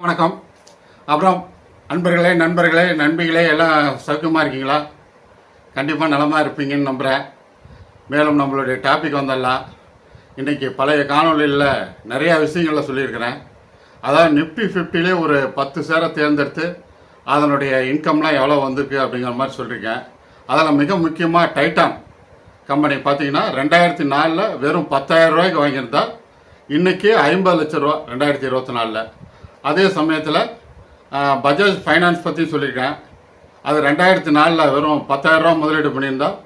வணக்கம். அப்புறம் நண்பர்களே நண்பிகளே எல்லாம் சௌக்கியமாக இருக்கீங்களா? கண்டிப்பாக நலமாக இருப்பீங்கன்னு நம்புகிறேன். மேலும் நம்மளுடைய டாபிக் வந்துடலாம். இன்றைக்கி பழைய காணொலியில் நிறையா விஷயங்களில் சொல்லியிருக்கிறேன். அதாவது நிஃப்டி 50லே ஒரு 10 ஷேரை தேர்ந்தெடுத்து அதனுடைய இன்கம்லாம் எவ்வளோ வந்திருக்கு அப்படிங்கிற மாதிரி சொல்லியிருக்கேன். அதில் மிக முக்கியமாக டைட்டான் கம்பெனி பார்த்தீங்கன்னா 2004 வெறும் 10,000 ரூபாய்க்கு வாங்கியிருந்தா இன்றைக்கி 50 லட்ச ரூபா 2024. அதே சமயத்தில் பஜாஜ் ஃபைனான்ஸ் பற்றி சொல்லியிருக்கேன். அது 2004 வெறும் 10,000 ரூபா முதலீடு பண்ணியிருந்தால்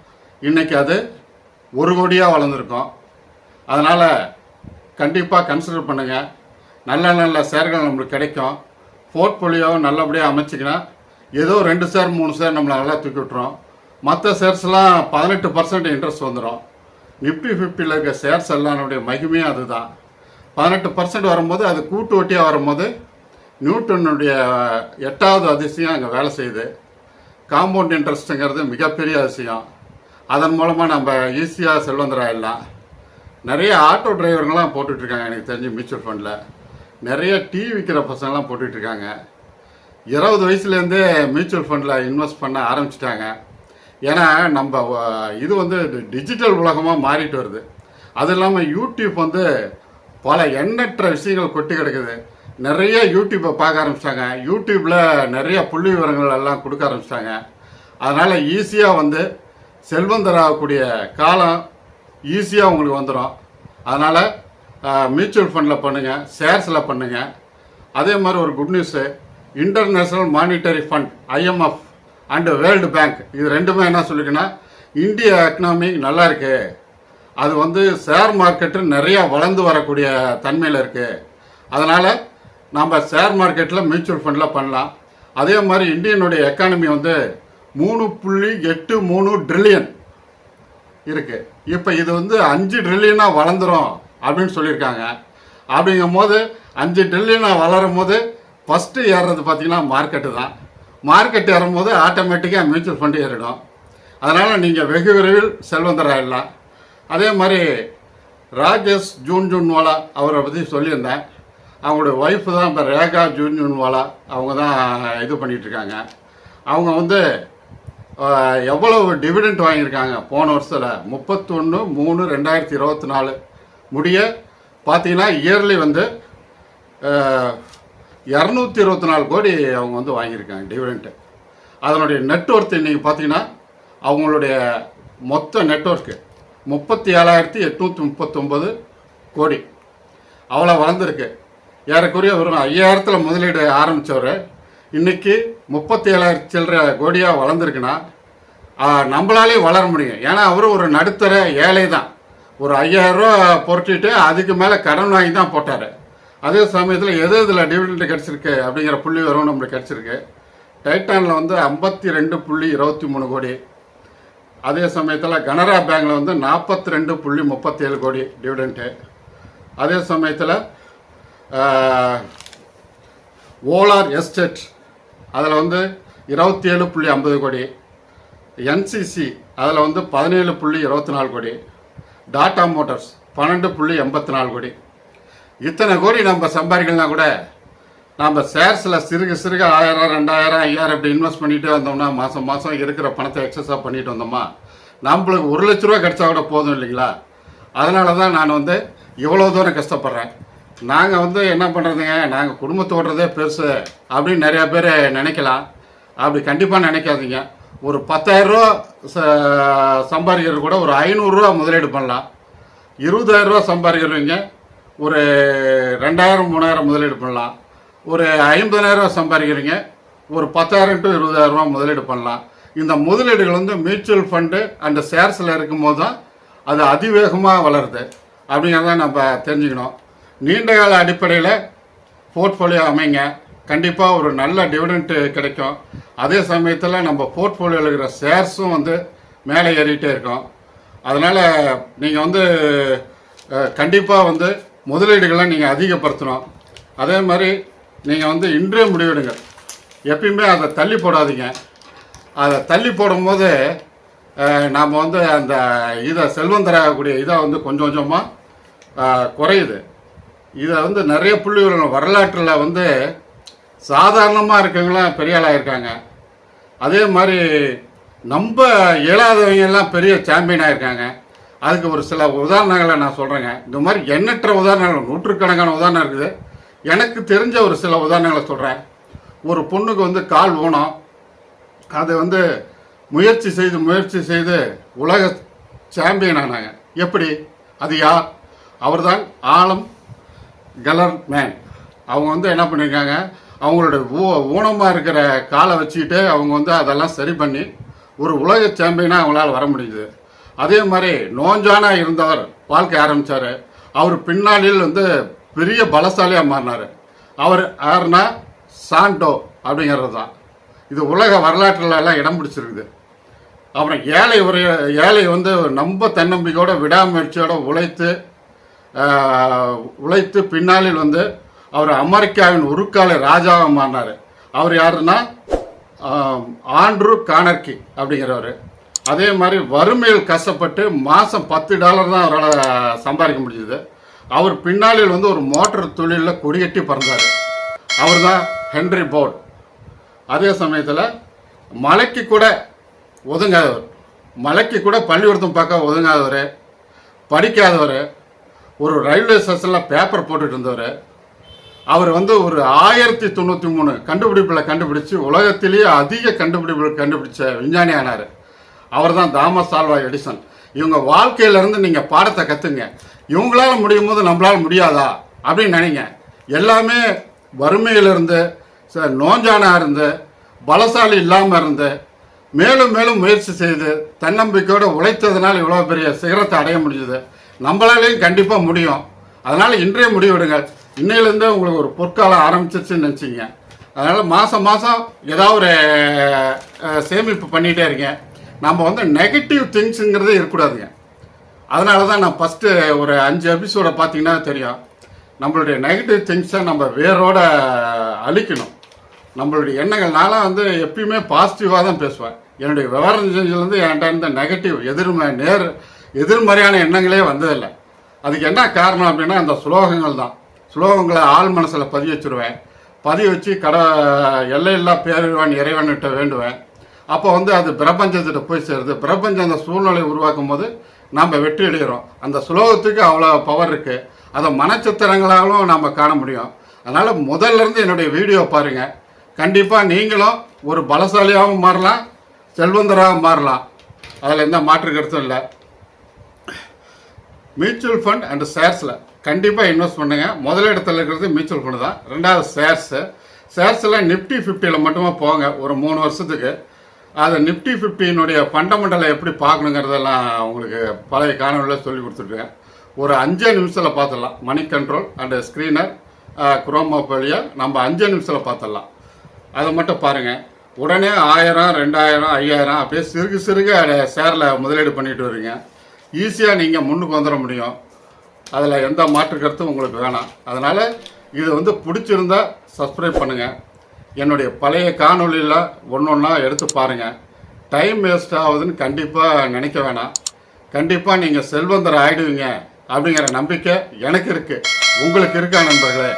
இன்றைக்கி அது 1 கோடியாக வளர்ந்துருக்கும். அதனால் கண்டிப்பாக கன்சிடர் பண்ணுங்கள். நல்ல ஷேர்கள் நம்மளுக்கு கிடைக்கும். போர்ட்ஃபோலியோவை நல்லபடியாக அமைச்சிக்கினா ஏதோ 2 ஷேர் 3 ஷேர் நம்மளை நல்லா தூக்கி விட்டுரும். மற்ற ஷேர்ஸ்லாம் 18% இன்ட்ரெஸ்ட் வந்துடும். நிஃப்டி 50ல் இருக்க ஷேர்ஸ் எல்லாருடைய மகிமையும் அதுதான். 18% வரும்போது அது கூட்டு வட்டியாக வரும்போது நியூட்டனுடைய 8வது அதிசயம் அங்கே வேலை செய்யுது. காம்பவுண்ட் இன்ட்ரெஸ்ட்டுங்கிறது மிகப்பெரிய அதிசயம். அதன் மூலமாக நம்ம ஈஸியாக செல்வந்தராயிடலாம். நிறைய ஆட்டோ டிரைவருங்கெல்லாம் போட்டுட்ருக்காங்க. எனக்கு தெரிஞ்சு மியூச்சுவல் ஃபண்டில் நிறைய டீ விற்கிற பசங்கள்லாம் போட்டுட்ருக்காங்க. 20 வயசுலேருந்தே மியூச்சுவல் ஃபண்டில் இன்வெஸ்ட் பண்ண ஆரம்பிச்சிட்டாங்க. ஏன்னா நம்ம இது டிஜிட்டல் உலகமாக மாறிட்டு வருது. அது இல்லாமல் யூடியூப் பல எண்ணற்ற விஷயங்கள் கொட்டி கிடக்குது. நிறைய யூடியூப்பை பார்க்க ஆரம்பிச்சிட்டாங்க. யூடியூப்பில் நிறைய புள்ளி விவரங்கள் எல்லாம் கொடுக்க ஆரம்பிச்சிட்டாங்க. அதனால் ஈஸியாக செல்வந்தராகக்கூடிய காலம் ஈஸியாக உங்களுக்கு வந்துடும். அதனால் மியூச்சுவல் ஃபண்டில் பண்ணுங்கள், ஷேர்ஸில் பண்ணுங்கள். அதே மாதிரி ஒரு good news, international monetary fund IMF and world bank இது ரெண்டுமே என்ன சொல்லிஇருக்குன்னா, இந்திய எக்கனாமி நல்லா இருக்குது. அது ஷேர் மார்க்கெட்டு நிறையா வளர்ந்து வரக்கூடிய தன்மையில் இருக்குது. அதனால் நம்ம ஷேர் மார்க்கெட்டில் மியூச்சுவல் ஃபண்டில் பண்ணலாம். அதே மாதிரி இந்தியனுடைய எக்கானமி 3.83 ட்ரில்லியன் இருக்குது. இப்போ இது 5 ட்ரில்லியனாக வளர்ந்துரும் அப்படின்னு சொல்லியிருக்காங்க. அப்படிங்கும் போது 5 ட்ரில்லியனாக வளரும் போது ஃபஸ்ட்டு ஏறுறது பார்த்திங்கன்னா மார்க்கெட்டு தான். மார்க்கெட் ஏறும்போது ஆட்டோமேட்டிக்காக மியூச்சுவல் ஃபண்டு ஏறிடும். அதனால் நீங்கள் வெகு விரைவில் செல்வந்தராயிடலாம். அதே மாதிரி ராஜேஷ் ஜூன்ஜூன்வாலா அவரை பற்றி சொல்லியிருந்தேன். அவங்களுடைய ஒய்ஃபு தான் இப்போ ரேகா ஜூன்ஜூன்வாலா. அவங்க தான் இது பண்ணிகிட்ருக்காங்க. அவங்க எவ்வளவு டிவிடெண்ட் வாங்கியிருக்காங்க போன வருஷத்தில் 31/3/2024 முடிய பார்த்தீங்கன்னா இயர்லி 224 கோடி அவங்க வாங்கியிருக்காங்க டிவிடெண்ட்டு. அதனுடைய நெட்ஒர்த் இன்றைக்கி பார்த்தீங்கன்னா அவங்களுடைய மொத்த நெட்ஒர்க்கு 37,839 கோடி. அவ்வளோ வளர்ந்துருக்கு. ஏறக்குறைய ஒரு 5,000 முதலீடு ஆரம்பித்தவர் இன்றைக்கி 37,000 சில்லற கோடியாக வளர்ந்துருக்குன்னா நம்மளாலே வளர முடியும். ஏன்னா அவரும் ஒரு நடுத்தர ஏழை தான். ஒரு 5,000 ரூபா பொருட்டிட்டு அதுக்கு மேலே கடன் வாங்கி தான் போட்டார். அதே சமயத்தில் இதில் டிவிடெண்ட் கிடச்சிருக்கு அப்படிங்கிற புள்ளி வரும் நம்மளுக்கு கிடச்சிருக்கு. டைட்டானில் 52.23 கோடி. அதே சமயத்தில் கனரா பேங்கில் 42.37 கோடி டிவிடெண்ட்டு. அதே சமயத்தில் ஓலார் எஸ்டேட் அதில் 27.50 கோடி. NCC அதில் 17.24 கோடி. டாடா மோட்டார்ஸ் 12.84 கோடி. இத்தனை கோடி நம்ம சம்பாதிக்கலாம் கூட நம்ம ஷேர்ஸில் சிறுக 1000, 2000, 5000 இப்படி இன்வெஸ்ட் பண்ணிகிட்டே வந்தோம்னா மாதம் இருக்கிற பணத்தை எக்ஸஸாக பண்ணிட்டு வந்தோமா நம்மளுக்கு 1 லட்ச ரூபா கிடைச்சா கூட போதும் இல்லைங்களா? அதனால தான் நான் இவ்வளோ தூரம் கஷ்டப்படுறேன். நாங்கள் என்ன பண்ணுறதுங்க, நாங்கள் குடும்பத்தை ஓடுறதே பெருசு அப்படின்னு நிறையா பேர் நினைக்கலாம். அப்படி கண்டிப்பாக நினைக்காதீங்க. ஒரு 10,000 ரூபா சம்பாதிக்கிறது கூட ஒரு 500 ரூபா முதலீடு பண்ணலாம். 20,000 ரூபா சம்பாதிக்கிறவங்க ஒரு 2,000, 3,000 முதலீடு பண்ணலாம். ஒரு 50,000 ரூபா சம்பாதிக்கிறீங்க ஒரு 10,000 to 20,000 ரூபா முதலீடு பண்ணலாம். இந்த முதலீடுகள் மியூச்சுவல் ஃபண்டு அந்த ஷேர்ஸில் இருக்கும்போது தான் அது அதிவேகமாக வளருது அப்படிங்கிறத நம்ம தெரிஞ்சுக்கணும். நீண்ட கால அடிப்படையில் போர்ட்ஃபோலியோ அமைங்க. கண்டிப்பாக ஒரு நல்ல டிவிடெண்ட்டு கிடைக்கும். அதே சமயத்தில் நம்ம போர்ட்ஃபோலியோவில் இருக்கிற ஷேர்ஸும் மேலே ஏறிட்டே இருக்கும். அதனால் நீங்கள் கண்டிப்பாக முதலீடுகளை நீங்கள் அதிகப்படுத்தணும். அதே மாதிரி நீங்கள் இன்றைய முடிவெடுங்க. எப்பயுமே அதை தள்ளி போடாதீங்க. அதை தள்ளி போடும்போது நாம் அந்த இதை செல்வந்தராகக்கூடிய இதை கொஞ்சம் கொஞ்சமாக குறையுது. இதை நிறைய புள்ளி வரலாற்றில் சாதாரணமாக இருக்கவங்களாம் பெரிய ஆளாக இருக்காங்க. அதே மாதிரி நம்ம இயலாதவங்க எல்லாம் பெரிய சாம்பியனாக இருக்காங்க. அதுக்கு ஒரு சில உதாரணங்களை நான் சொல்கிறேங்க. இந்த மாதிரி எண்ணற்ற உதாரணங்கள், நூற்றுக்கணக்கான உதாரணம் இருக்குது. எனக்கு தெரிஞ்ச ஒரு சில உதாரணங்களை சொல்கிறேன். ஒரு பொண்ணுக்கு வந்து கால் ஊனம். அதை வந்து முயற்சி செய்து உலக சாம்பியன் ஆனாங்க. எப்படி? அது யார்? அவர் தான் ஆலம் கலர் மேன். அவங்க வந்து என்ன பண்ணியிருக்காங்க, அவங்களோட ஊனமாக இருக்கிற காலை வச்சுக்கிட்டு அவங்க வந்து அதெல்லாம் சரி பண்ணி ஒரு உலக சாம்பியனாக அவங்களால வர முடியுது. அதே மாதிரி நோஞ்சானாக இருந்தவர் வாழ்க்கை ஆரம்பித்தார். அவர் பின்னாளில் வந்து பெரிய பலசாலியாக மாறினார். அவர் யாருன்னா சாண்டோ அப்படிங்கிறது தான். இது உலக வரலாற்றுலாம் இடம் பிடிச்சிருக்குது. அப்புறம் ஏழை வந்து ரொம்ப தன்னம்பிக்கையோட விடாமுயற்சியோட உழைத்து பின்னாளில் வந்து அவர் அமெரிக்காவின் உருக்காலை ராஜாவாக மாறினார். அவர் யாருன்னா ஆண்ட்ரூ கானர்கி அப்படிங்கிறவர். அதே மாதிரி வறுமையில் கஷ்டப்பட்டு மாதம் $10 தான் அவரால் சம்பாதிக்க முடியுது. அவர் பின்னாளில் வந்து ஒரு மோட்டார் தொழிலில் கொடிகட்டி பறந்தார். அவர் தான் ஹென்ரி போர்ட். அதே சமயத்தில் மலைக்கு கூட ஒதுங்காதவர், மலைக்கு கூட பள்ளிக்கூடத்தும் பார்க்க ஒதுங்காதவர், படிக்காதவர், ஒரு ரயில்வே ஸ்டேஷனில் பேப்பர் போட்டுட்டு இருந்தவர். அவர் வந்து ஒரு 1093 கண்டுபிடிச்சு உலகத்திலேயே அதிக கண்டுபிடிச்ச விஞ்ஞானி ஆனார். அவர் தான் தாமஸ் ஆல்வா எடிசன். இவங்க வாழ்க்கையிலேருந்து நீங்கள் பாடத்தை கற்றுங்க. இவங்களால முடியும் போது நம்மளால் முடியாதா அப்படின்னு நினைங்க. எல்லாமே வறுமையிலிருந்து, நோஞ்சானாக இருந்து, பலசாலி இல்லாமல் இருந்து, மேலும் மேலும் முயற்சி செய்து தன்னம்பிக்கையோடு உழைத்ததுனால இவ்வளோ பெரிய சிகரத்தை அடைய முடியுது. நம்மளாலேயும் கண்டிப்பாக முடியும். அதனால் இன்றைய முடிவெடுங்கள். இன்னையிலேருந்து உங்களுக்கு ஒரு பொற்காலம் ஆரம்பிச்சிருச்சுன்னு நினச்சிங்க. அதனால் மாதம் ஏதாவது ஒரு சேமிப்பு பண்ணிகிட்டே இருங்க. நம்ம வந்து நெகட்டிவ் திங்ஸுங்கிறதே இருக்கக்கூடாதுங்க. அதனால தான் நான் ஃபஸ்ட்டு ஒரு 5 எபிசோடை பார்த்தீங்கன்னா தெரியும். நம்மளுடைய நெகட்டிவ் திங்ஸை நம்ம வேரோட அழிக்கணும். நம்மளுடைய எண்ணங்கள், நான்லாம் வந்து எப்பயுமே பாசிட்டிவாக தான் பேசுவேன். என்னுடைய விவரம் செஞ்சிலேருந்து என்கிட்ட இருந்த நெகட்டிவ் எதிர்மறையான எண்ணங்களே வந்ததில்லை. அதுக்கு என்ன காரணம் அப்படின்னா அந்த சுலோகங்கள் தான். சுலோகங்களை ஆள் மனசில் பதிய வச்சு எல்லையில்லா பேரிடுவான் இறைவன்கிட்ட வேண்டுவேன். அப்போ வந்து அது பிரபஞ்சத்திட்ட போய் சேருது. பிரபஞ்சம் அந்த சூழ்நிலையை உருவாக்கும் போது நம்ம வெற்றி அடைகிறோம். அந்த சுலோகத்துக்கு அவ்வளோ பவர் இருக்குது. அதை மனச்சித்திரங்களாலும் நம்ம காண முடியும். அதனால் முதல்லேருந்து என்னுடைய வீடியோ பாருங்கள். கண்டிப்பாக நீங்களும் ஒரு பலசாலியாகவும் மாறலாம், செல்வந்தராகவும் மாறலாம். அதில் எந்த மாற்று கருத்தும் இல்லை. மியூச்சுவல் ஃபண்ட் அண்ட் ஷேர்ஸில் கண்டிப்பாக இன்வெஸ்ட் பண்ணுங்கள். முதலிடத்தில் இருக்கிறது மியூச்சுவல் ஃபண்டு தான். ரெண்டாவது ஷேர்ஸில் நிஃப்டி 50 மட்டுமே போங்க ஒரு 3 வருஷத்துக்கு. அது நிஃப்டி 50னுடைய ஃபண்டமெண்டலை எப்படி பார்க்கணுங்கிறதெல்லாம் உங்களுக்கு பழைய காணொலியில் சொல்லி கொடுத்துருக்கேன். ஒரு 5 நிமிஷத்தில் பார்த்துடலாம். மணி கண்ட்ரோல் அண்டு ஸ்க்ரீனர் குரோமா வழியாக நம்ம 5 நிமிஷத்தில் பார்த்துடலாம். அதை மட்டும் பாருங்கள். உடனே 1000, 2000, 5000 அப்படியே சிறுக ஷேரில் முதலீடு பண்ணிட்டு வரீங்க. ஈஸியாக நீங்கள் முன்னுக்கு வந்துட முடியும். அதில் எந்த மாற்று கருத்தும் உங்களுக்கு வேணாம். அதனால் இது வந்து பிடிச்சிருந்தா சப்ஸ்கிரைப் பண்ணுங்கள். என்னுடைய பழைய காணொலியில் ஒன்றா எடுத்து பாருங்கள். டைம் வேஸ்ட் ஆகுதுன்னு கண்டிப்பாக நினைக்க வேணாம். கண்டிப்பாக நீங்கள் செல்வந்தர் ஆகிடுவீங்க அப்படிங்கிற நம்பிக்கை எனக்கு இருக்குது. உங்களுக்கு இருக்கா நண்பர்களே?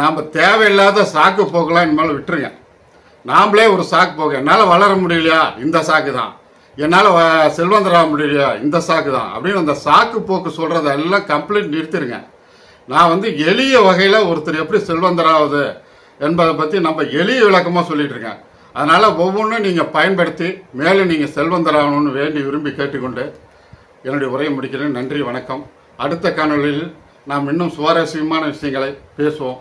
நாம் தேவையில்லாத சாக்கு போக்கெல்லாம் இனிமேல் விட்டுருங்க. நாம்ளே ஒரு சாக்கு போக்கு, என்னால் வளர முடியலையா இந்த சாக்கு தான், என்னால் செல்வந்தராக முடியலையா இந்த சாக்கு தான் அப்படின்னு அந்த சாக்கு போக்கு சொல்கிறதெல்லாம் கம்ப்ளீட் நிறுத்திடுங்க. நான் வந்து எளிய வகையில் ஒருத்தர் எப்படி செல்வந்தராகுது என்பதை பற்றி நம்ம எளிய விளக்கமாக சொல்லிட்டு இருக்கேன். அதனால் ஒவ்வொன்றும் நீங்கள் பயன்படுத்தி மேலும் நீங்கள் செல்வந்தராகணும்னு விரும்பி கேட்டுக்கொண்டு என்னுடைய உரையை முடிக்கிறேன். நன்றி, வணக்கம். அடுத்த காணொலியில் நாம் இன்னும் சுவாரஸ்யமான விஷயங்களை பேசுவோம்.